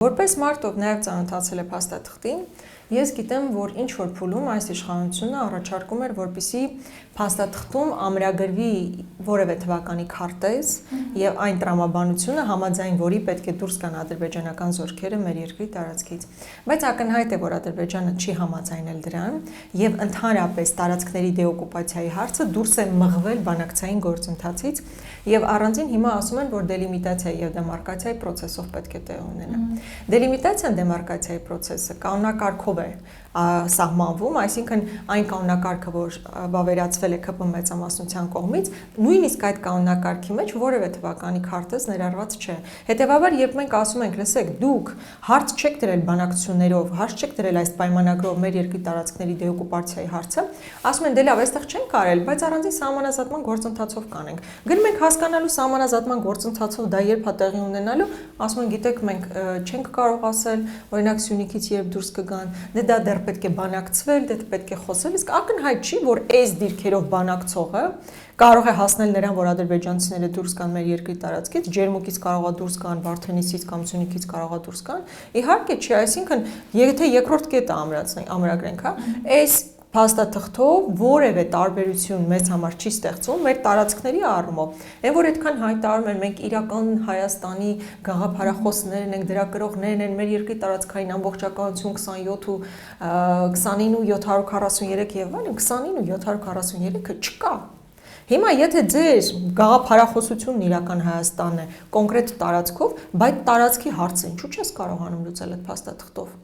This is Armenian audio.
Որպես մարդ, ով նաև ծանոթացել է փաստաթղթին, ես գիտեմ, որ ինչ որ փուլում այս իշխանությունը առաջարկում էր, որպեսզի փաստաթղթում ամրագրվի որևէ թվականի քարտեզ եւ այն տրամաբանությունը, համաձայն որի պետք է դուրս գան ադրբեջանական զորքերը մեր երկրի տարածքից։ Բայց ակնհայտ է, որ Ադրբեջանը չի համաձայնել դրան եւ ընդհանրապես տարածքների դեօկուպացիայի հարցը դուրս է մղվել բանակցային գործընթացից եւ առանձին հիմա ասում են, որ դելիմիտացիայի եւ դեմարկացիայի process-ով պետք է տեղ ունենա։ Դելիմիտացիան դեմարկացիայի process-ը կանոնակարգով է սահմանվում, այսինքն այն կանոնակարգը, որ վավերացվել է ԿՊ մեծամասնության կողմից, նույնիսկ այդ կանոնակարգի մեջ որևէ թվականի քարտեզ ներառված չէ։ Հետևաբար, երբ մենք ասում ենք, լսեք, դուք հարց չեք դրել բանակցություններով, հարց չեք դրել այս պայմանագրով մեր երկրի տարածքների դեօկուպացիայի հարցը, ասում են, դե լավ, այստեղ չենք կարել, բայց առանձին սահմանազատման գործընթացով կանենք։ Գնում ենք հասկանալու սահմանազատման գործընթացով դա երբ է տեղի ունենալու, ասում են, գիտեք, մենք չենք կարող ասել, օրինակ Սյունիքից երբ դուրս կգան, դե դա դեռ պետք է բանակցվել, դե պետք է խոսել, իսկ ակնհայտ չի, որ այս դիրքերով բանակցողը կարող է հասնել նրան, որ ադրբեջանցիները դուրս գան մեր երկրի տարածքից, Ջերմուկից կարող է դուրս գան, Վարդենիսից կամ Սյունիքից կարող է դուրս գան։ Իհարկե չի, այսինքն, եթե երկրորդ կետը ամրագրենք, հա, այս փաստաթղթով որևէ տարբերություն մեծ համար չի ստեղծում մեր տարածքների առումով։ Այն որ այդքան հայտարարում են մենք իրական Հայաստանի գաղափարախոսներն ենք, դրա կրողներն են, մեր երկրի տարածքային ամբողջականություն 27 ու 29 ու 743 եւ այլն, 29 ու 743-ը չկա։ Հիմա եթե ձեր գաղափարախոսությունն իրական Հայաստանն է կոնկրետ տարածքով, բայց տարածքի հարցը ինչու՞ չես կարողանում լուծել այդ փաստաթղթով։